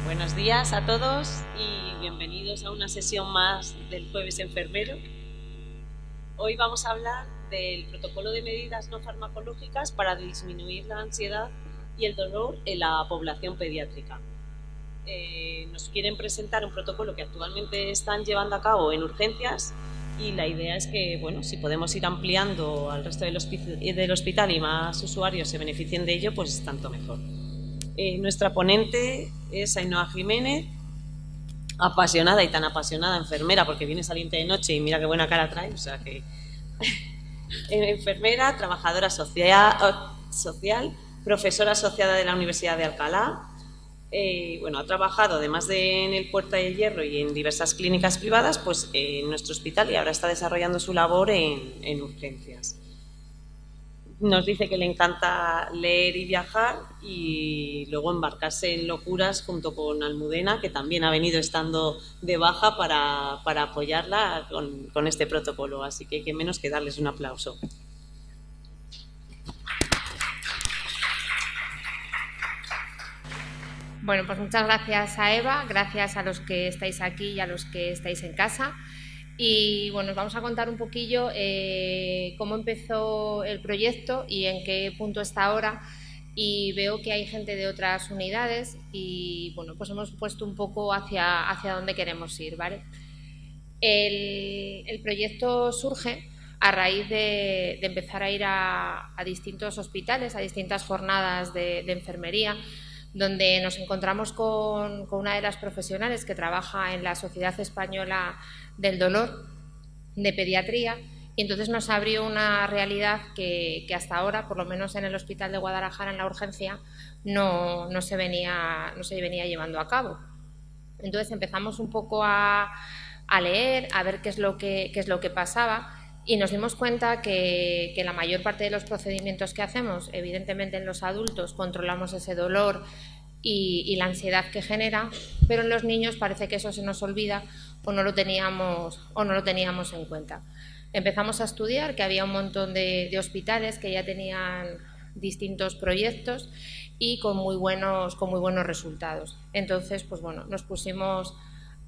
Buenos días a todos y bienvenidos a una sesión más del Jueves Enfermero. Hoy vamos a hablar del protocolo de medidas no farmacológicas para disminuir la ansiedad y el dolor en la población pediátrica. Nos quieren presentar un protocolo que actualmente están llevando a cabo en urgencias y la idea es que, bueno, si podemos ir ampliando al resto del hospital y más usuarios se beneficien de ello, pues tanto mejor. Nuestra ponente es Ainhoa Jiménez, apasionada y tan apasionada enfermera, porque viene saliente de noche y mira qué buena cara trae, o sea que enfermera, trabajadora social, profesora asociada de la Universidad de Alcalá. Bueno, ha trabajado además de en el Puerta de Hierro y en diversas clínicas privadas, pues en nuestro hospital, y ahora está desarrollando su labor en urgencias. Nos dice que le encanta leer y viajar y luego embarcarse en locuras junto con Almudena, que también ha venido estando de baja para apoyarla con este protocolo. Así que qué menos que darles un aplauso. Bueno, pues muchas gracias a Eva, gracias a los que estáis aquí y a los que estáis en casa. Y bueno, os vamos a contar un poquillo cómo empezó el proyecto y en qué punto está ahora. Y veo que hay gente de otras unidades y bueno, pues hemos puesto un poco hacia dónde queremos ir, ¿vale? El proyecto surge a raíz de empezar a ir a distintos hospitales, a distintas jornadas de enfermería, donde nos encontramos con una de las profesionales que trabaja en la Sociedad Española del Dolor de Pediatría, y entonces nos abrió una realidad que hasta ahora, por lo menos en el Hospital de Guadalajara, en la urgencia, no se venía llevando a cabo. Entonces empezamos un poco a leer, a ver qué es lo que pasaba, y nos dimos cuenta que la mayor parte de los procedimientos que hacemos, evidentemente en los adultos controlamos ese dolor y la ansiedad que genera, pero en los niños parece que eso se nos olvida o no lo teníamos en cuenta. Empezamos a estudiar que había un montón de hospitales que ya tenían distintos proyectos y con muy buenos resultados. Entonces, pues bueno, nos pusimos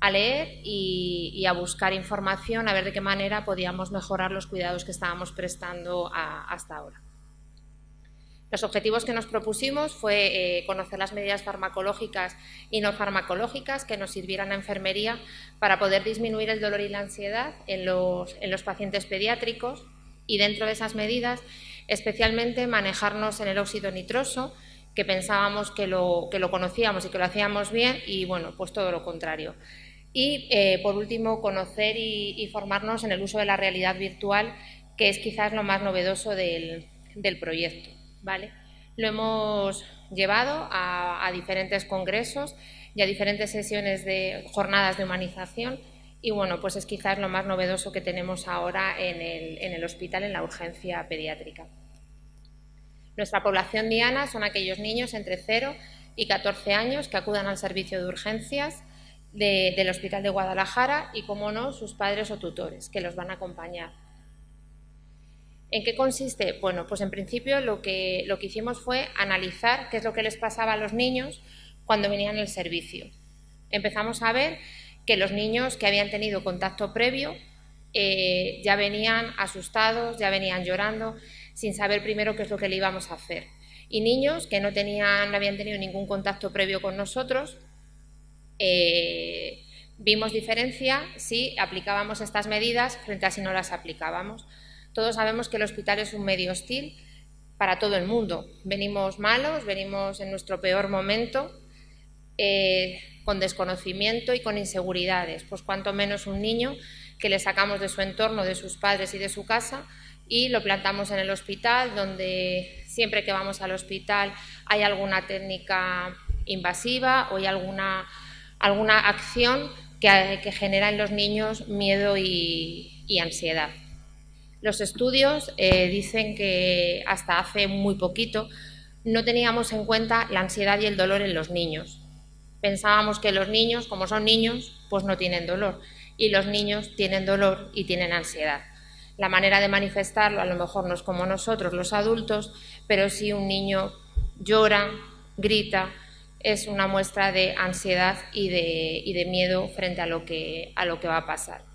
a leer y a buscar información, a ver de qué manera podíamos mejorar los cuidados que estábamos prestando hasta ahora. Los objetivos que nos propusimos fue conocer las medidas farmacológicas y no farmacológicas que nos sirvieran a enfermería para poder disminuir el dolor y la ansiedad en los pacientes pediátricos, y dentro de esas medidas especialmente manejarnos en el óxido nitroso, que pensábamos que lo conocíamos y que lo hacíamos bien, y bueno, pues todo lo contrario. Y por último, conocer y formarnos en el uso de la realidad virtual, que es quizás lo más novedoso del proyecto, ¿vale? Lo hemos llevado a diferentes congresos y a diferentes sesiones de jornadas de humanización, y bueno, pues es quizás lo más novedoso que tenemos ahora en el hospital, en la urgencia pediátrica. Nuestra población diana son aquellos niños entre 0 y 14 años que acudan al servicio de urgencias del Hospital de Guadalajara y, como no, sus padres o tutores que los van a acompañar. ¿En qué consiste? Bueno, pues en principio lo que hicimos fue analizar qué es lo que les pasaba a los niños cuando venían al servicio. Empezamos a ver que los niños que habían tenido contacto previo ya venían asustados, ya venían llorando, sin saber primero qué es lo que le íbamos a hacer. Y niños que no habían tenido ningún contacto previo con nosotros, vimos diferencia si aplicábamos estas medidas frente a si no las aplicábamos. Todos sabemos que el hospital es un medio hostil para todo el mundo. Venimos malos, venimos en nuestro peor momento, con desconocimiento y con inseguridades. Pues cuanto menos un niño que le sacamos de su entorno, de sus padres y de su casa, y lo plantamos en el hospital, donde siempre que vamos al hospital hay alguna técnica invasiva o hay alguna acción que genera en los niños miedo y ansiedad. Los estudios dicen que hasta hace muy poquito no teníamos en cuenta la ansiedad y el dolor en los niños. Pensábamos que los niños, como son niños, pues no tienen dolor, y los niños tienen dolor y tienen ansiedad. La manera de manifestarlo a lo mejor no es como nosotros los adultos, pero si un niño llora, grita, es una muestra de ansiedad y de miedo frente a lo que va a pasar.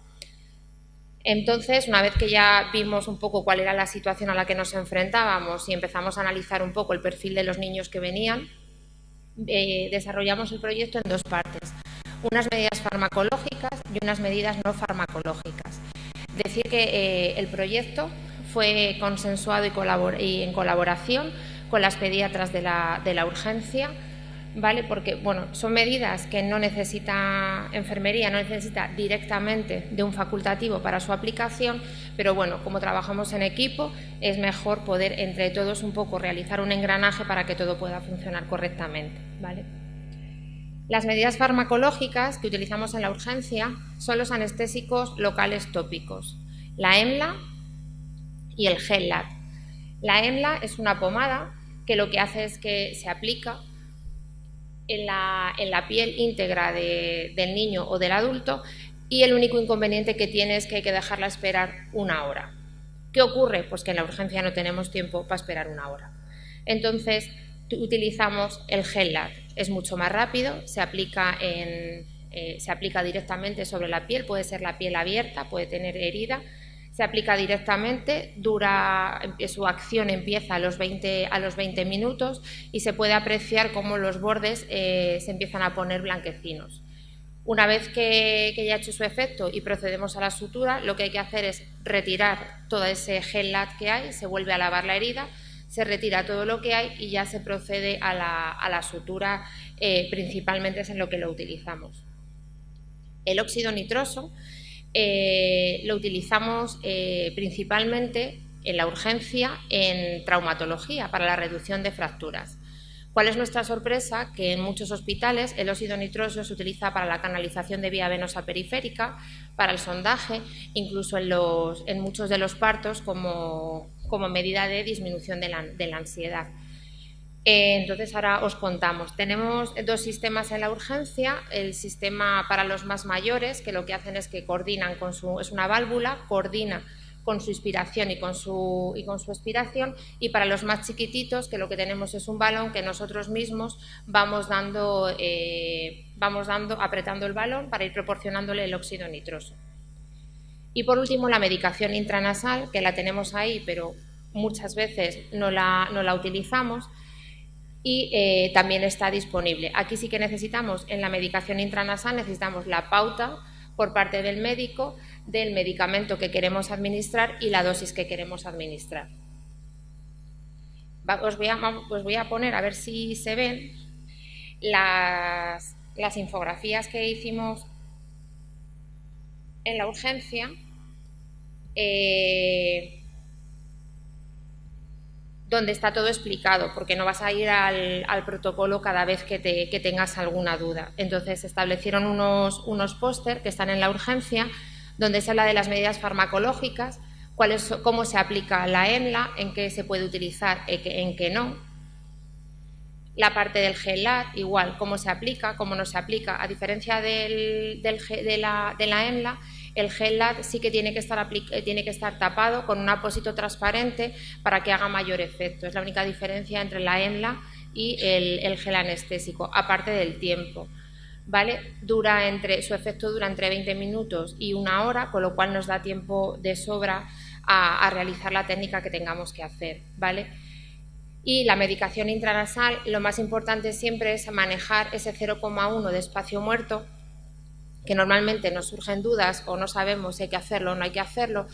Entonces, una vez que ya vimos un poco cuál era la situación a la que nos enfrentábamos y empezamos a analizar un poco el perfil de los niños que venían, desarrollamos el proyecto en dos partes, unas medidas farmacológicas y unas medidas no farmacológicas. Decir que el proyecto fue consensuado y en colaboración con las pediatras de la urgencia, ¿vale? Porque bueno, son medidas que no necesita enfermería, no necesita directamente de un facultativo para su aplicación, pero bueno, como trabajamos en equipo, es mejor poder entre todos un poco realizar un engranaje para que todo pueda funcionar correctamente, ¿vale? Las medidas farmacológicas que utilizamos en la urgencia son los anestésicos locales tópicos, la EMLA y el GELAD. La EMLA es una pomada que lo que hace es que se aplica en la piel íntegra del niño o del adulto, y el único inconveniente que tiene es que hay que dejarla esperar 1 hora. ¿Qué ocurre? Pues que en la urgencia no tenemos tiempo para esperar 1 hora. Entonces utilizamos el GELAD, es mucho más rápido, se aplica directamente sobre la piel, puede ser la piel abierta, puede tener herida, se aplica directamente, su acción empieza a los 20 minutos y se puede apreciar cómo los bordes se empiezan a poner blanquecinos. Una vez que ya ha hecho su efecto y procedemos a la sutura, lo que hay que hacer es retirar todo ese GELAD que hay, se vuelve a lavar la herida, se retira todo lo que hay y ya se procede a la sutura, principalmente es en lo que lo utilizamos. El óxido nitroso lo utilizamos principalmente en la urgencia, en traumatología, para la reducción de fracturas. ¿Cuál es nuestra sorpresa? Que en muchos hospitales el óxido nitroso se utiliza para la canalización de vía venosa periférica, para el sondaje, incluso en muchos de los partos como medida de disminución de la ansiedad. Entonces ahora os contamos. Tenemos 2 sistemas en la urgencia, el sistema para los más mayores, que lo que hacen es que coordinan es una válvula, coordina con su inspiración y con su expiración, y para los más chiquititos, que lo que tenemos es un balón que nosotros mismos vamos apretando el balón para ir proporcionándole el óxido nitroso. Y por último, la medicación intranasal, que la tenemos ahí, pero muchas veces no la utilizamos, y también está disponible. Aquí sí que necesitamos, en la medicación intranasal, necesitamos la pauta por parte del médico del medicamento que queremos administrar y la dosis que queremos administrar. Os voy a poner, a ver si se ven, las infografías que hicimos en la urgencia, donde está todo explicado, porque no vas a ir al protocolo cada vez que tengas alguna duda. Entonces se establecieron unos póster que están en la urgencia, donde se habla de las medidas farmacológicas, cómo se aplica la EMLA, en qué se puede utilizar, en qué no. La parte del GELAD, igual, cómo se aplica, cómo no se aplica. A diferencia de la EMLA, el GELAD sí que tiene que estar tapado con un apósito transparente para que haga mayor efecto. Es la única diferencia entre la EMLA y el gel anestésico, aparte del tiempo, ¿vale? Su efecto dura entre 20 minutos y 1 hora, con lo cual nos da tiempo de sobra a realizar la técnica que tengamos que hacer, ¿vale? Y la medicación intranasal, lo más importante siempre es manejar ese 0,1 de espacio muerto, que normalmente nos surgen dudas o no sabemos si hay que hacerlo o no hay que hacerlo,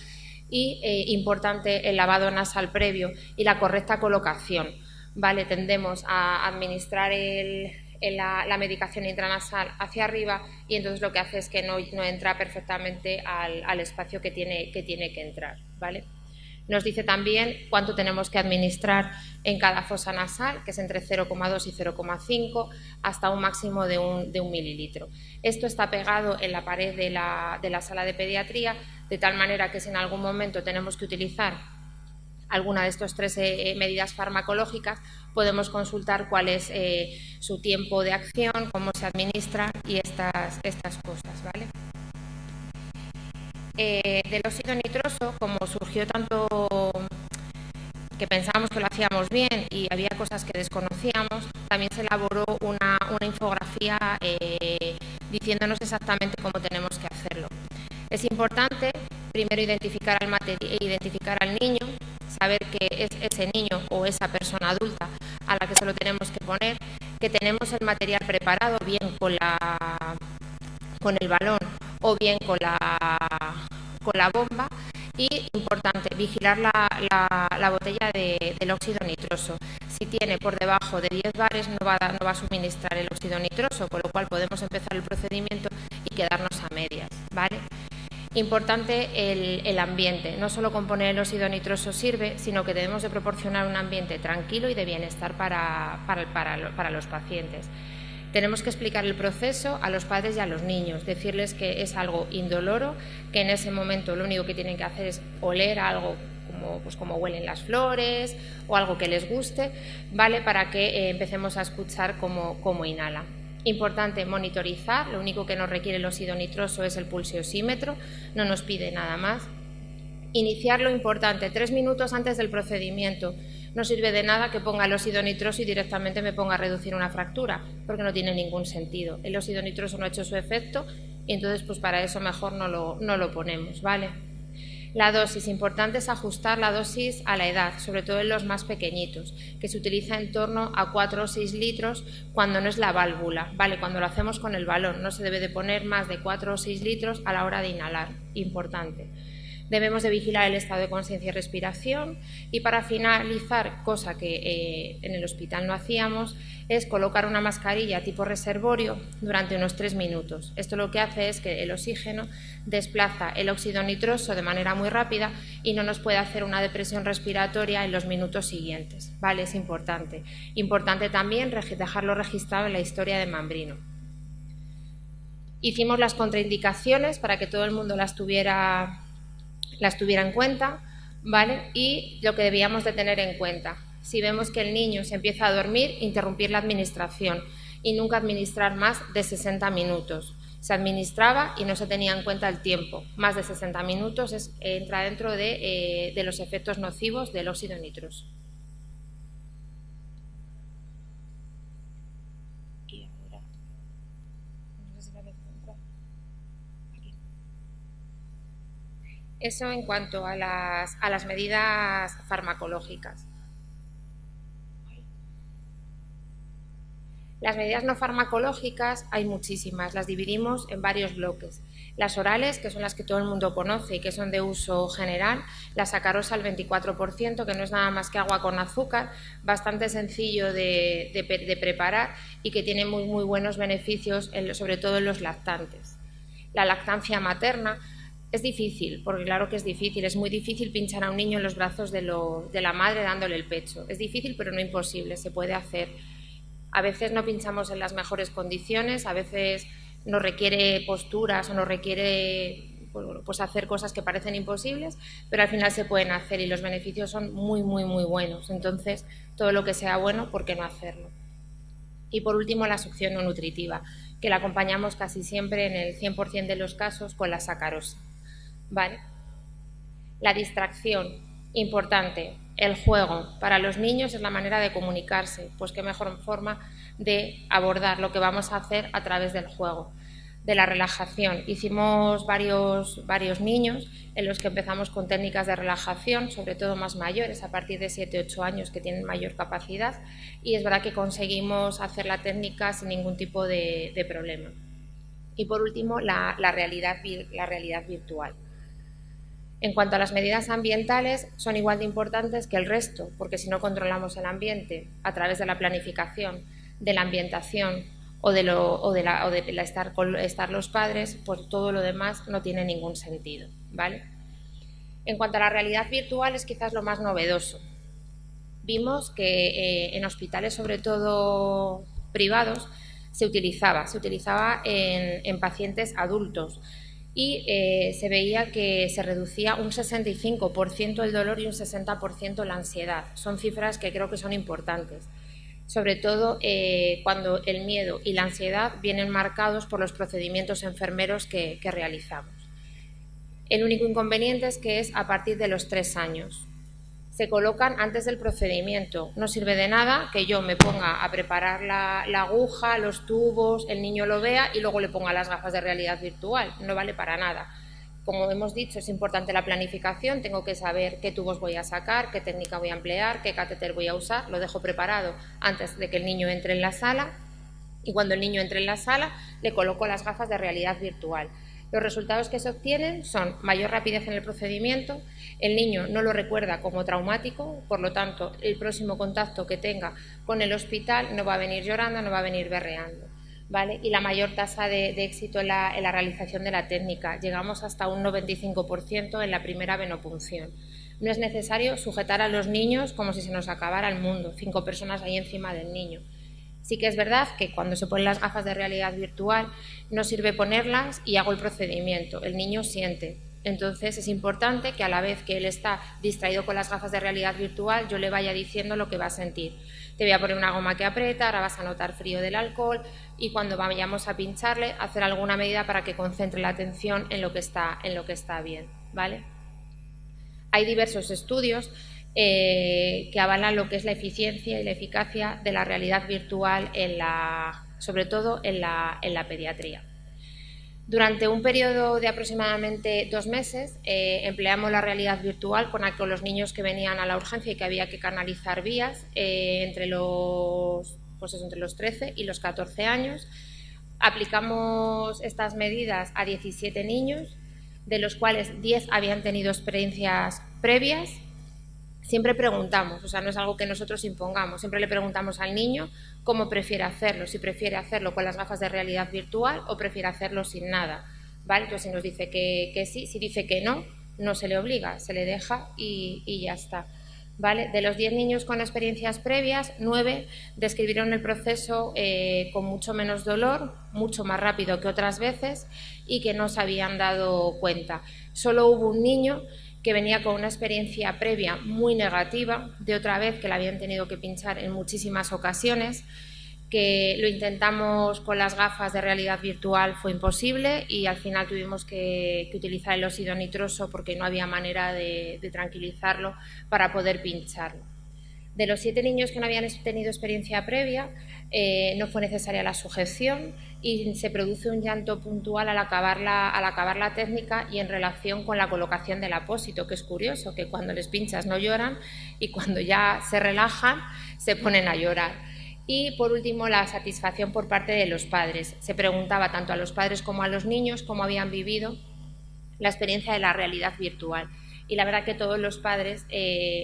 y importante el lavado nasal previo y la correcta colocación, ¿vale? Tendemos a administrar la medicación intranasal hacia arriba y entonces lo que hace es que no entra perfectamente al espacio que tiene que entrar, ¿vale? Nos dice también cuánto tenemos que administrar en cada fosa nasal, que es entre 0,2 y 0,5, hasta un máximo de un mililitro. Esto está pegado en la pared de la sala de pediatría, de tal manera que si en algún momento tenemos que utilizar alguna de estas 3 medidas farmacológicas, podemos consultar cuál es su tiempo de acción, cómo se administra y estas cosas, ¿vale? Del óxido nitroso, como surgió tanto que pensábamos que lo hacíamos bien y había cosas que desconocíamos, también se elaboró una infografía diciéndonos exactamente cómo tenemos que hacerlo. Es importante primero identificar al niño, saber que es ese niño o esa persona adulta a la que se lo tenemos que poner, que tenemos el material preparado bien con el balón o bien con la bomba. Y importante, vigilar la botella del óxido nitroso. Si tiene por debajo de 10 bares no va a suministrar el óxido nitroso, con lo cual podemos empezar el procedimiento y quedarnos a medias, ¿vale? Importante el ambiente. No solo con poner el óxido nitroso sirve, sino que debemos de proporcionar un ambiente tranquilo y de bienestar para los pacientes. Tenemos que explicar el proceso a los padres y a los niños, decirles que es algo indoloro, que en ese momento lo único que tienen que hacer es oler algo como huelen las flores o algo que les guste, ¿vale? Para que empecemos a escuchar cómo inhala. Importante monitorizar, lo único que nos requiere el óxido nitroso es el pulsiosímetro, no nos pide nada más. Iniciar lo importante, 3 minutos antes del procedimiento. No sirve de nada que ponga el óxido nitroso y directamente me ponga a reducir una fractura, porque no tiene ningún sentido. El óxido nitroso no ha hecho su efecto y entonces pues para eso mejor no lo ponemos, ¿vale? La dosis, importante es ajustar la dosis a la edad, sobre todo en los más pequeñitos, que se utiliza en torno a 4 o 6 litros cuando no es la válvula, ¿vale? Cuando lo hacemos con el balón, no se debe de poner más de 4 o 6 litros a la hora de inhalar, importante. Debemos de vigilar el estado de conciencia y respiración y para finalizar, cosa que en el hospital no hacíamos, es colocar una mascarilla tipo reservorio durante unos 3 minutos. Esto lo que hace es que el oxígeno desplaza el óxido nitroso de manera muy rápida y no nos puede hacer una depresión respiratoria en los minutos siguientes, ¿vale? Es importante. Importante también dejarlo registrado en la historia de Mambrino. Hicimos las contraindicaciones para que todo el mundo las tuviera en cuenta, ¿vale? Y lo que debíamos de tener en cuenta. Si vemos que el niño se empieza a dormir, interrumpir la administración y nunca administrar más de 60 minutos. Se administraba y no se tenía en cuenta el tiempo. Más de 60 minutos entra dentro de los efectos nocivos del óxido nitroso. Y ahora, no sé si la ves entrar. Aquí. Eso en cuanto a las medidas farmacológicas. Las medidas no farmacológicas hay muchísimas, las dividimos en varios bloques. Las orales, que son las que todo el mundo conoce y que son de uso general, la sacarosa al 24%, que no es nada más que agua con azúcar, bastante sencillo de preparar y que tiene muy, muy buenos beneficios, sobre todo en los lactantes. La lactancia materna es difícil, porque claro que es difícil, es muy difícil pinchar a un niño en los brazos de la madre dándole el pecho. Es difícil, pero no imposible, se puede hacer. A veces no pinchamos en las mejores condiciones, a veces nos requiere posturas o nos requiere pues hacer cosas que parecen imposibles, pero al final se pueden hacer y los beneficios son muy, muy, muy buenos. Entonces, todo lo que sea bueno, ¿por qué no hacerlo? Y por último, la succión no nutritiva, que la acompañamos casi siempre en el 100% de los casos con la sacarosa, ¿vale? La distracción, importante. El juego para los niños es la manera de comunicarse, pues qué mejor forma de abordar lo que vamos a hacer a través del juego. De la relajación, hicimos varios niños en los que empezamos con técnicas de relajación, sobre todo más mayores, a partir de 7-8 años que tienen mayor capacidad, y es verdad que conseguimos hacer la técnica sin ningún tipo de problema. Y por último, la realidad virtual. En cuanto a las medidas ambientales, son igual de importantes que el resto, porque si no controlamos el ambiente a través de la planificación, de la ambientación o de estar los padres, pues todo lo demás no tiene ningún sentido, ¿vale? En cuanto a la realidad virtual, es quizás lo más novedoso. Vimos que en hospitales, sobre todo privados, se utilizaba en pacientes adultos, y se veía que se reducía un 65% el dolor y un 60% la ansiedad. Son cifras que creo que son importantes, sobre todo cuando el miedo y la ansiedad vienen marcados por los procedimientos enfermeros que realizamos. El único inconveniente es que es a partir de los 3 años. Se colocan antes del procedimiento. No sirve de nada que yo me ponga a preparar la aguja, los tubos, el niño lo vea y luego le ponga las gafas de realidad virtual. No vale para nada. Como hemos dicho, es importante la planificación. Tengo que saber qué tubos voy a sacar, qué técnica voy a emplear, qué catéter voy a usar. Lo dejo preparado antes de que el niño entre en la sala y cuando el niño entre en la sala le coloco las gafas de realidad virtual. Los resultados que se obtienen son mayor rapidez en el procedimiento, el niño no lo recuerda como traumático, por lo tanto, el próximo contacto que tenga con el hospital no va a venir llorando, no va a venir berreando, ¿vale? Y la mayor tasa de éxito en la realización de la técnica, llegamos hasta un 95% en la primera venopunción. No es necesario sujetar a los niños como si se nos acabara el mundo, 5 personas ahí encima del niño. Sí que es verdad que cuando se ponen las gafas de realidad virtual no sirve ponerlas y hago el procedimiento, el niño siente. Entonces es importante que a la vez que él está distraído con las gafas de realidad virtual yo le vaya diciendo lo que va a sentir. Te voy a poner una goma que aprieta, ahora vas a notar frío del alcohol y cuando vayamos a pincharle hacer alguna medida para que concentre la atención en lo que está bien, ¿vale? Hay diversos estudios que avalan lo que es la eficiencia y la eficacia de la realidad virtual, sobre todo en la pediatría. Durante un periodo de aproximadamente 2 meses empleamos la realidad virtual con los niños que venían a la urgencia y que había que canalizar vías entre los 13 y los 14 años. Aplicamos estas medidas a 17 niños, de los cuales 10 habían tenido experiencias previas. Siempre preguntamos, o sea, no es algo que nosotros impongamos, siempre le preguntamos al niño cómo prefiere hacerlo, si prefiere hacerlo con las gafas de realidad virtual o prefiere hacerlo sin nada, ¿vale? Entonces, si nos dice que sí, si dice que no, no se le obliga, se le deja y ya está, ¿vale? De los 10 niños con experiencias previas, 9 describieron el proceso con mucho menos dolor, mucho más rápido que otras veces y que no se habían dado cuenta. Solo hubo un niño que venía con una experiencia previa muy negativa, de otra vez que la habían tenido que pinchar en muchísimas ocasiones, que lo intentamos con las gafas de realidad virtual, fue imposible y al final tuvimos que utilizar el óxido nitroso porque no había manera de tranquilizarlo para poder pincharlo. De los 7 niños que no habían tenido experiencia previa, no fue necesaria la sujeción y se produce un llanto puntual al acabar la técnica y en relación con la colocación del apósito, que es curioso, que cuando les pinchas no lloran y cuando ya se relajan se ponen a llorar. Y por último, la satisfacción por parte de los padres. Se preguntaba tanto a los padres como a los niños cómo habían vivido la experiencia de la realidad virtual. Y la verdad que todos los padres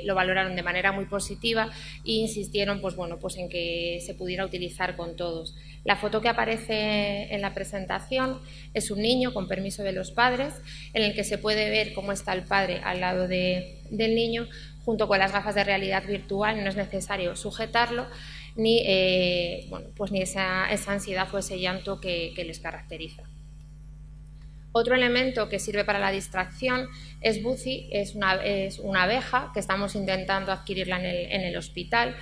lo valoraron de manera muy positiva e insistieron en que se pudiera utilizar con todos. La foto que aparece en la presentación es un niño, con permiso de los padres, en el que se puede ver cómo está el padre al lado del niño, junto con las gafas de realidad virtual. No es necesario sujetarlo ni esa ansiedad o ese llanto que les caracteriza. Otro elemento que sirve para la distracción es Buzi, es una abeja que estamos intentando adquirirla en el hospital.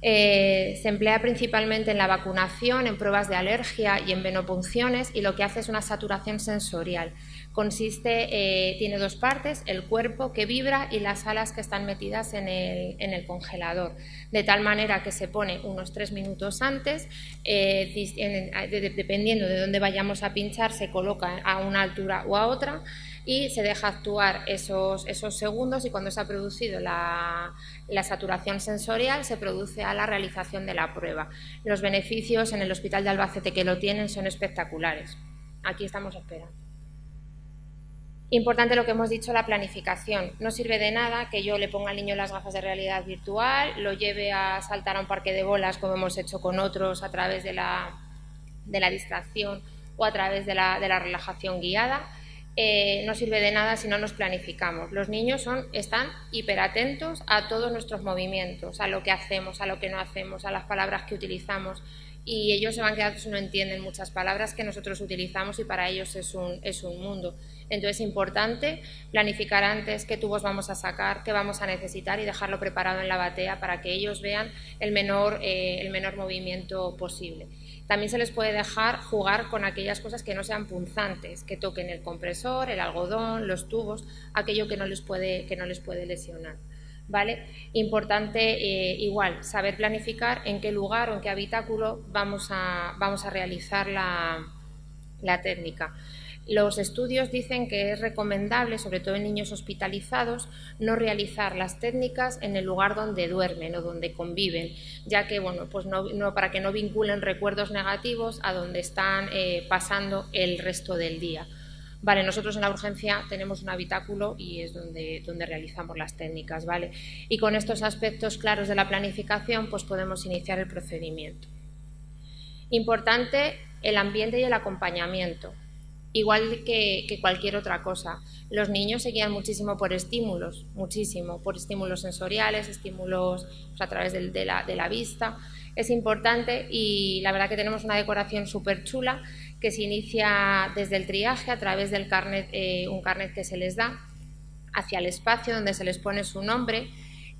Se emplea principalmente en la vacunación, en pruebas de alergia y en venopunciones y lo que hace es una saturación sensorial. Tiene 2 partes, el cuerpo que vibra y las alas que están metidas en el congelador, de tal manera que se pone unos 3 minutos antes, dependiendo de dónde vayamos a pinchar, se coloca a una altura o a otra y se deja actuar esos segundos y cuando se ha producido la saturación sensorial se produce a la realización de la prueba. Los beneficios en el Hospital de Albacete que lo tienen son espectaculares. Aquí estamos esperando. Importante lo que hemos dicho, la planificación. No sirve de nada que yo le ponga al niño las gafas de realidad virtual, lo lleve a saltar a un parque de bolas como hemos hecho con otros a través de la distracción o a través de la relajación guiada. No sirve de nada si no nos planificamos. Los niños están hiperatentos a todos nuestros movimientos, a lo que hacemos, a lo que no hacemos, a las palabras que utilizamos y ellos se van quedando si no entienden muchas palabras que nosotros utilizamos y para ellos es un mundo. Entonces es importante planificar antes qué tubos vamos a sacar, qué vamos a necesitar y dejarlo preparado en la batea para que ellos vean el menor movimiento posible. También se les puede dejar jugar con aquellas cosas que no sean punzantes, que toquen el compresor, el algodón, los tubos, aquello que no les puede lesionar, ¿vale? Importante, igual, saber planificar en qué lugar o en qué habitáculo vamos a realizar la técnica. Los estudios dicen que es recomendable, sobre todo en niños hospitalizados, no realizar las técnicas en el lugar donde duermen o donde conviven, ya que, bueno, pues no, para que no vinculen recuerdos negativos a donde están pasando el resto del día. Vale, nosotros en la urgencia tenemos un habitáculo y es donde realizamos las técnicas, ¿vale? Y con estos aspectos claros de la planificación, pues podemos iniciar el procedimiento. Importante el ambiente y el acompañamiento. Igual que cualquier otra cosa, los niños se guían muchísimo por estímulos, por estímulos sensoriales, estímulos a través de la vista. Es importante y la verdad que tenemos una decoración súper chula que se inicia desde el triaje a través del carnet, un carnet que se les da hacia el espacio donde se les pone su nombre.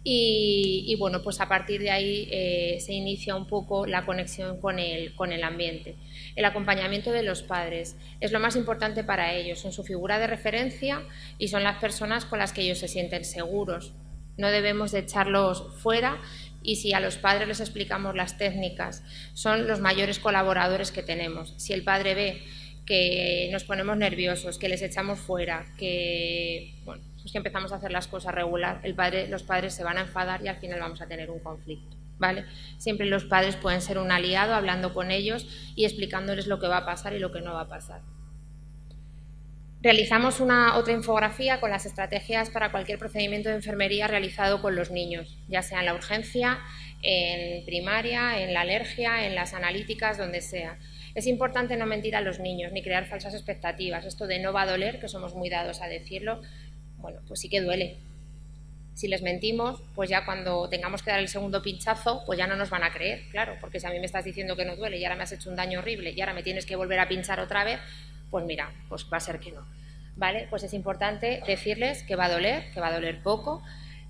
Y bueno, pues a partir de ahí se inicia un poco la conexión con el ambiente. El acompañamiento de los padres es lo más importante para ellos, son su figura de referencia y son las personas con las que ellos se sienten seguros. No debemos de echarlos fuera y si a los padres les explicamos las técnicas, son los mayores colaboradores que tenemos. Si el padre ve que nos ponemos nerviosos, que les echamos fuera, que bueno, pues que empezamos a hacer las cosas regular, los padres se van a enfadar y al final vamos a tener un conflicto, ¿vale? Siempre los padres pueden ser un aliado hablando con ellos y explicándoles lo que va a pasar y lo que no va a pasar. Realizamos otra infografía con las estrategias para cualquier procedimiento de enfermería realizado con los niños, ya sea en la urgencia, en primaria, en la alergia, en las analíticas, donde sea. Es importante no mentir a los niños ni crear falsas expectativas. Esto de no va a doler, que somos muy dados a decirlo, bueno, pues sí que duele. Si les mentimos, pues ya cuando tengamos que dar el segundo pinchazo, pues ya no nos van a creer, claro, porque si a mí me estás diciendo que no duele y ahora me has hecho un daño horrible y ahora me tienes que volver a pinchar otra vez, pues mira, pues va a ser que no, ¿vale? Pues es importante decirles que va a doler poco,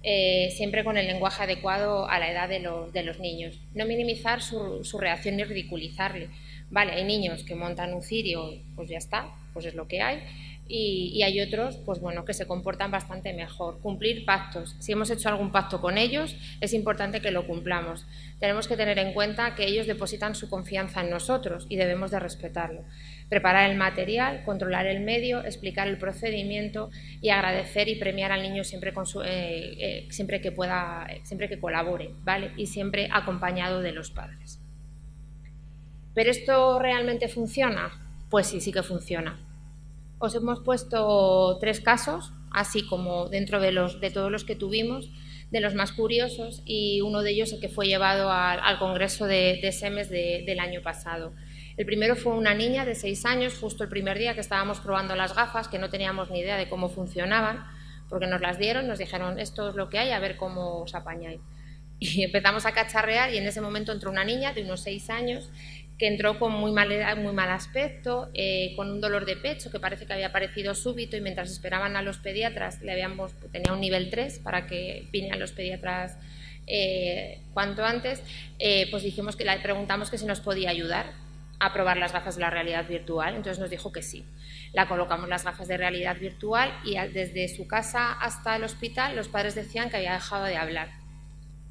siempre con el lenguaje adecuado a la edad de los niños. No minimizar su reacción ni ridiculizarle, ¿vale? Hay niños que montan un cirio, pues ya está, pues es lo que hay. Y hay otros, pues bueno, que se comportan bastante mejor. Cumplir pactos. Si hemos hecho algún pacto con ellos, es importante que lo cumplamos. Tenemos que tener en cuenta que ellos depositan su confianza en nosotros y debemos de respetarlo. Preparar el material, controlar el medio, explicar el procedimiento y agradecer y premiar al niño siempre que pueda, siempre que colabore, ¿vale? Y siempre acompañado de los padres. ¿Pero esto realmente funciona? Pues sí, sí que funciona. Os hemos puesto 3 casos, así como dentro de todos los que tuvimos, de los más curiosos, y uno de ellos el que fue llevado al Congreso de SEMES del año pasado. El primero fue una niña de 6 años, justo el primer día que estábamos probando las gafas, que no teníamos ni idea de cómo funcionaban, porque nos las dieron, nos dijeron, esto es lo que hay, a ver cómo os apañáis. Y empezamos a cacharrear y en ese momento entró una niña de unos 6 años que entró con muy mal aspecto, con un dolor de pecho que parece que había aparecido súbito y mientras esperaban a los pediatras, tenía un nivel 3 para que vinieran los pediatras cuanto antes, pues le preguntamos que si nos podía ayudar a probar las gafas de la realidad virtual, entonces nos dijo que sí. La colocamos las gafas de realidad virtual y desde su casa hasta el hospital los padres decían que había dejado de hablar,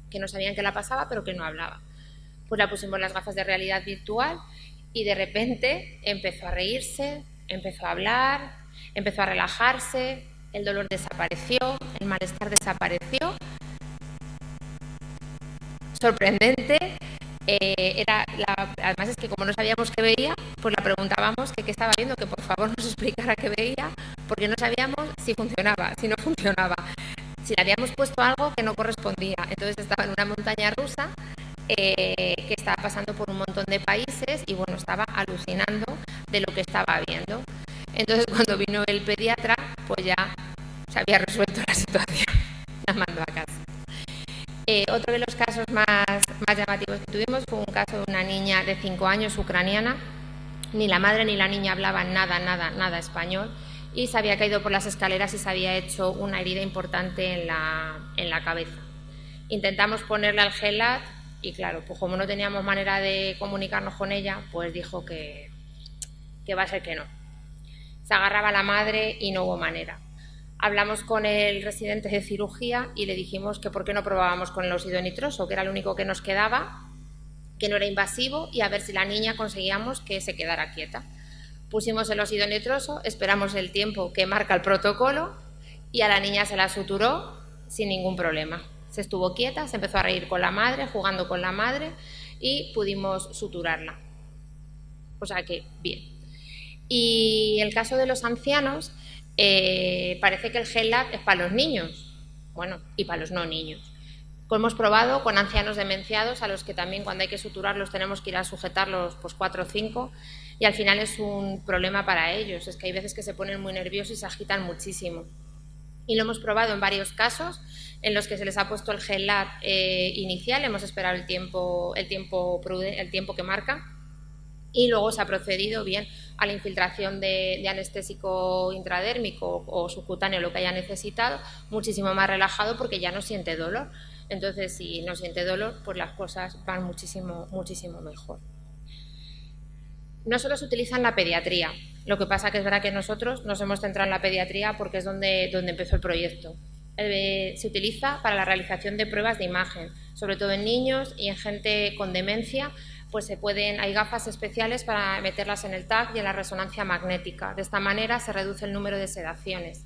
que no sabían qué la pasaba pero que no hablaba. Pues la pusimos las gafas de realidad virtual y de repente empezó a reírse, empezó a hablar, empezó a relajarse, el dolor desapareció, el malestar desapareció. Sorprendente. Además es que como no sabíamos qué veía, pues la preguntábamos que qué estaba viendo, que por favor nos explicara qué veía, porque no sabíamos si funcionaba, si no funcionaba, si le habíamos puesto algo que no correspondía. Entonces estaba en una montaña rusa que estaba pasando por un montón de países y bueno, estaba alucinando de lo que estaba viendo. Entonces cuando vino el pediatra, pues ya se había resuelto la situación, la mandó a casa. Otro de los casos más llamativos que tuvimos fue un caso de una niña de 5 años ucraniana. Ni la madre ni la niña hablaban nada español y se había caído por las escaleras y se había hecho una herida importante en la cabeza. Intentamos ponerle al gelat y claro, pues como no teníamos manera de comunicarnos con ella, pues dijo que va a ser que no. Se agarraba a la madre y no hubo manera. Hablamos con el residente de cirugía y le dijimos que por qué no probábamos con el óxido nitroso, que era lo único que nos quedaba, que no era invasivo, y a ver si la niña conseguíamos que se quedara quieta. Pusimos el óxido nitroso, esperamos el tiempo que marca el protocolo y a la niña se la suturó sin ningún problema. Se estuvo quieta, se empezó a reír con la madre, jugando con la madre, y pudimos suturarla. O sea que, bien. Y el caso de los ancianos, parece que el Gel Lab es para los niños, bueno, y para los no niños. Hemos probado con ancianos demenciados, a los que también cuando hay que suturarlos tenemos que ir a sujetarlos pues 4 o 5, y al final es un problema para ellos. Es que hay veces que se ponen muy nerviosos y se agitan muchísimo. Y lo hemos probado en varios casos en los que se les ha puesto el Gel Lab inicial, hemos esperado el tiempo que marca, y luego se ha procedido bien a la infiltración de anestésico intradérmico o subcutáneo, lo que haya necesitado, muchísimo más relajado porque ya no siente dolor. Entonces, si no siente dolor, pues las cosas van muchísimo mejor. No solo se utiliza en la pediatría, lo que pasa que es verdad que nosotros nos hemos centrado en la pediatría porque es donde empezó el proyecto. Se utiliza para la realización de pruebas de imagen, sobre todo en niños y en gente con demencia. Pues hay gafas especiales para meterlas en el TAC y en la resonancia magnética. De esta manera se reduce el número de sedaciones.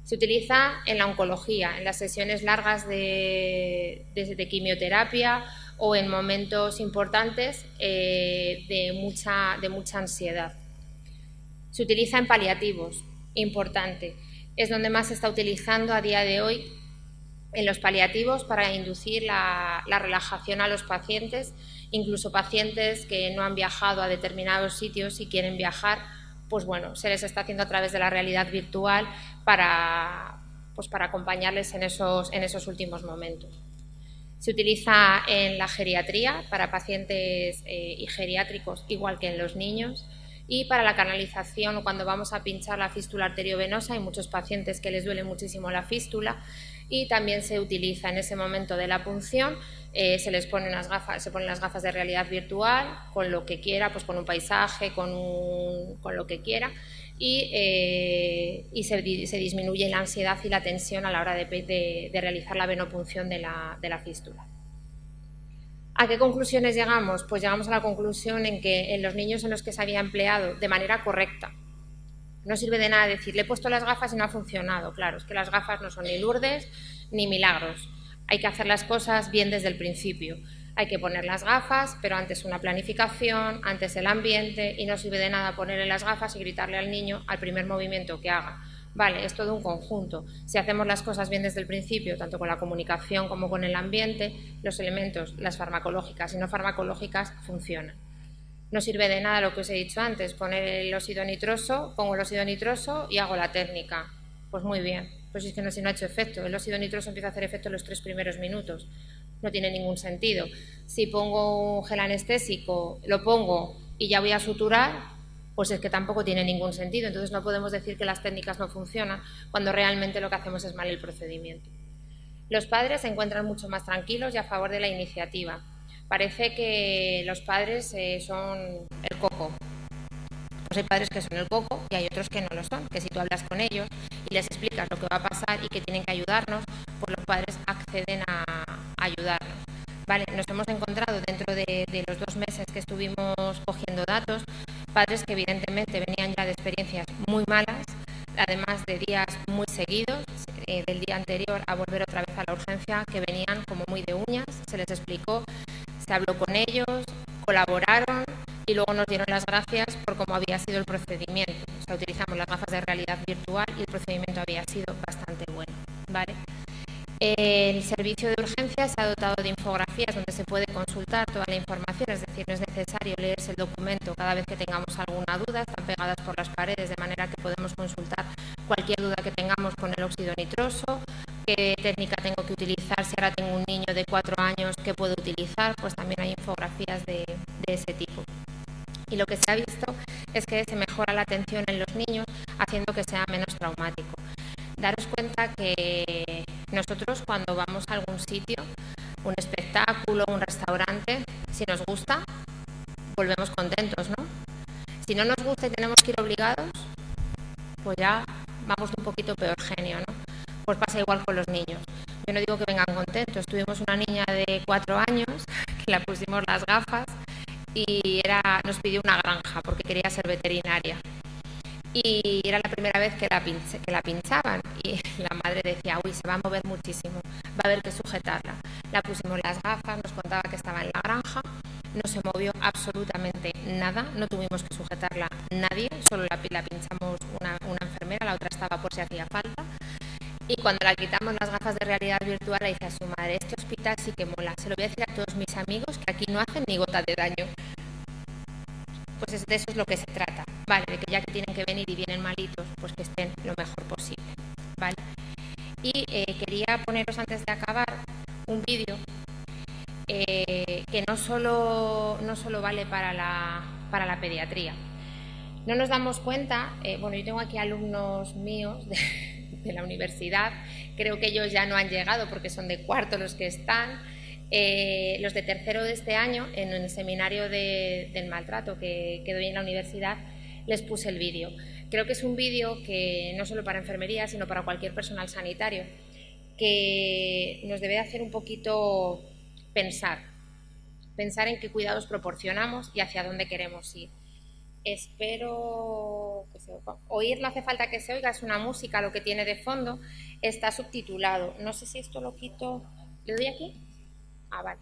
Se utiliza en la oncología, en las sesiones largas de quimioterapia o en momentos importantes de mucha ansiedad. Se utiliza en paliativos, importante. Es donde más se está utilizando a día de hoy, en los paliativos, para inducir la relajación a los pacientes. Incluso pacientes que no han viajado a determinados sitios y quieren viajar, pues bueno, se les está haciendo a través de la realidad virtual para acompañarles en esos últimos momentos. Se utiliza en la geriatría para pacientes y geriátricos, igual que en los niños, y para la canalización, cuando vamos a pinchar la fístula arteriovenosa. Hay muchos pacientes que les duele muchísimo la fístula, y también se utiliza en ese momento de la punción. Se les ponen las gafas de realidad virtual con lo que quiera, pues con un paisaje, con lo que quiera, y se disminuye la ansiedad y la tensión a la hora de realizar la venopunción de la fístula. ¿A qué conclusiones llegamos? Pues llegamos a la conclusión en que en los niños en los que se había empleado de manera correcta, no sirve de nada decir, le he puesto las gafas y no ha funcionado. Claro, es que las gafas no son ni Lourdes ni milagros. Hay que hacer las cosas bien desde el principio. Hay que poner las gafas, pero antes una planificación, antes el ambiente, y no sirve de nada ponerle las gafas y gritarle al niño al primer movimiento que haga. Vale, es todo un conjunto. Si hacemos las cosas bien desde el principio, tanto con la comunicación como con el ambiente, los elementos, las farmacológicas y no farmacológicas, funcionan. No sirve de nada lo que os he dicho antes, poner el óxido nitroso, pongo el óxido nitroso y hago la técnica. Pues muy bien, pues es que si no ha hecho efecto. El óxido nitroso empieza a hacer efecto en los 3 primeros minutos. No tiene ningún sentido. Si pongo un gel anestésico, lo pongo y ya voy a suturar, pues es que tampoco tiene ningún sentido. Entonces no podemos decir que las técnicas no funcionan cuando realmente lo que hacemos es mal el procedimiento. Los padres se encuentran mucho más tranquilos y a favor de la iniciativa. Parece que los padres son el coco. Pues hay padres que son el coco y hay otros que no lo son, que si tú hablas con ellos y les explicas lo que va a pasar y que tienen que ayudarnos, pues los padres acceden a ayudarnos. Vale, nos hemos encontrado dentro de los 2 meses que estuvimos cogiendo datos, padres que evidentemente venían ya de experiencias muy malas, además de días muy seguidos, del día anterior a volver otra vez a la urgencia, que venían como muy de uñas, se les explicó, se habló con ellos, colaboraron y luego nos dieron las gracias por cómo había sido el procedimiento. O sea, utilizamos las gafas de realidad virtual y el procedimiento había sido bastante bueno, ¿vale? El servicio de urgencias se ha dotado de infografías donde se puede consultar toda la información, es decir, no es necesario leerse el documento cada vez que tengamos alguna duda, están pegadas por las paredes de manera que podemos consultar cualquier duda que tengamos con el óxido nitroso, qué técnica tengo que utilizar, si ahora tengo un niño de 4 años, qué puedo utilizar, pues también hay infografías de ese tipo. Y lo que se ha visto es que se mejora la atención en los niños haciendo que sea menos traumático. Daros cuenta que nosotros cuando vamos a algún sitio, un espectáculo, un restaurante, si nos gusta, volvemos contentos, ¿no? Si no nos gusta y tenemos que ir obligados, pues ya vamos de un poquito peor genio, ¿no? Pues pasa igual con los niños. Yo no digo que vengan contentos. Tuvimos una niña de 4 años que la pusimos las gafas y nos pidió una granja porque quería ser veterinaria. Y era la primera vez que la pinchaban y la madre decía, uy, se va a mover muchísimo, va a haber que sujetarla. La pusimos las gafas, nos contaba que estaba en la granja, no se movió absolutamente nada, no tuvimos que sujetarla nadie, solo la pinchamos una enfermera, la otra estaba por si hacía falta. Y cuando la quitamos las gafas de realidad virtual, le dice a su madre, este hospital sí que mola, se lo voy a decir a todos mis amigos que aquí no hacen ni gota de daño. Pues de eso es lo que se trata, ¿vale? De que ya que tienen que venir y vienen malitos, pues que estén lo mejor posible, ¿vale? Y quería poneros antes de acabar un vídeo que no solo vale para la pediatría. No nos damos cuenta, bueno, yo tengo aquí alumnos míos de la universidad, creo que ellos ya no han llegado porque son de cuarto los que están. Los de tercero de este año, en el seminario del maltrato que doy en la universidad, les puse el vídeo. Creo que es un vídeo que no solo para enfermería, sino para cualquier personal sanitario, que nos debe hacer un poquito pensar en qué cuidados proporcionamos y hacia dónde queremos ir. Espero que se oiga. Oír no hace falta que se oiga, es una música lo que tiene de fondo, está subtitulado. No sé si esto lo quito. ¿Le doy aquí? Ah, vale.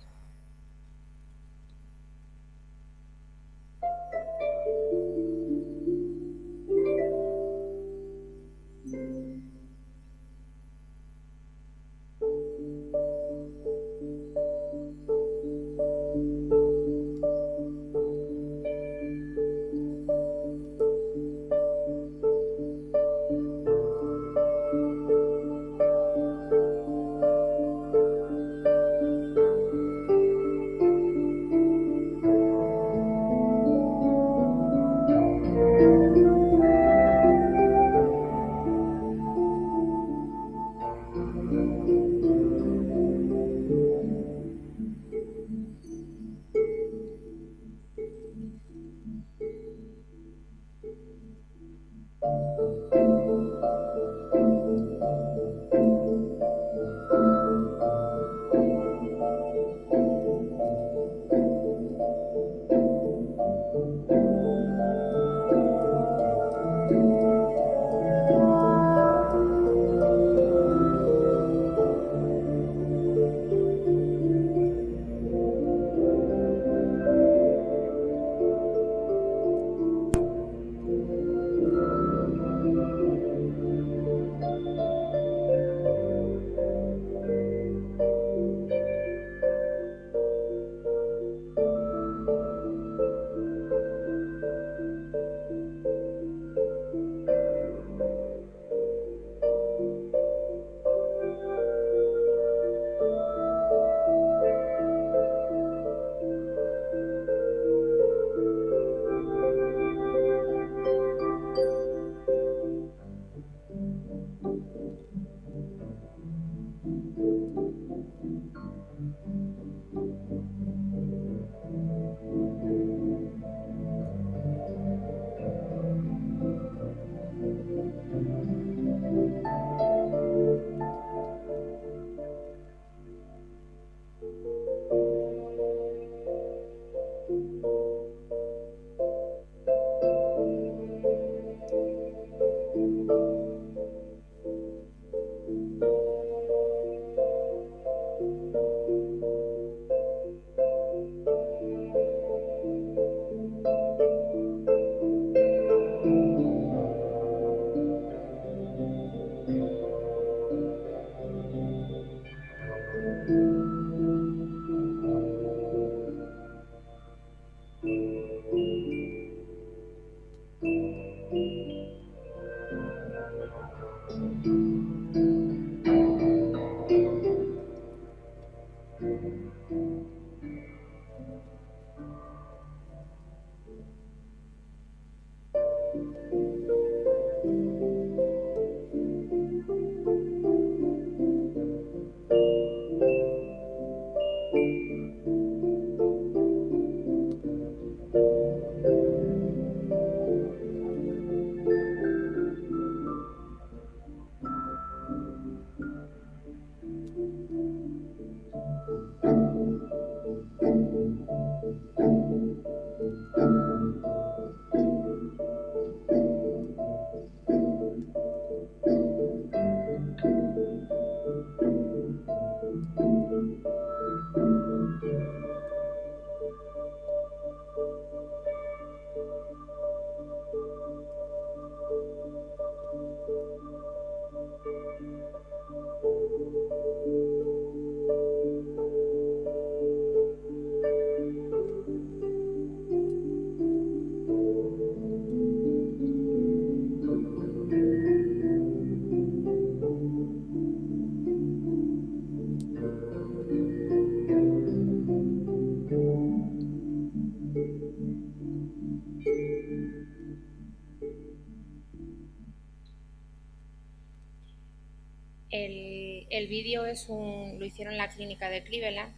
El vídeo lo hicieron en la clínica de Cleveland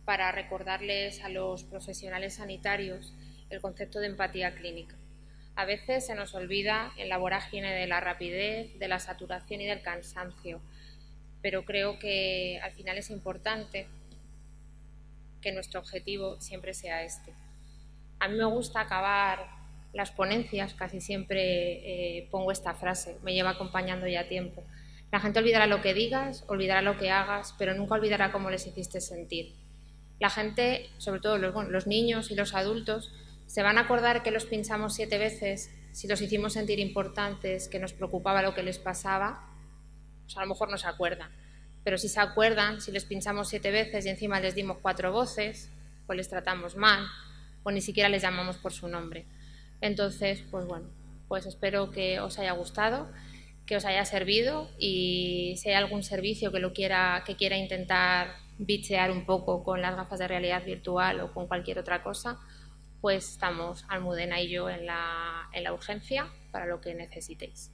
para recordarles a los profesionales sanitarios el concepto de empatía clínica. A veces se nos olvida en la vorágine de la rapidez, de la saturación y del cansancio, pero creo que al final es importante que nuestro objetivo siempre sea este. A mí me gusta acabar las ponencias, casi siempre pongo esta frase, me lleva acompañando ya tiempo. La gente olvidará lo que digas, olvidará lo que hagas, pero nunca olvidará cómo les hiciste sentir. La gente, sobre todo los niños y los adultos, se van a acordar que los pinchamos 7 veces si los hicimos sentir importantes, que nos preocupaba lo que les pasaba, pues a lo mejor no se acuerdan. Pero si se acuerdan, si les pinchamos 7 veces y encima les dimos 4 voces, o les tratamos mal, o ni siquiera les llamamos por su nombre. Entonces, pues bueno, pues espero que os haya gustado, que os haya servido, y si hay algún servicio que quiera intentar bichear un poco con las gafas de realidad virtual o con cualquier otra cosa, pues estamos Almudena y yo en la urgencia para lo que necesitéis.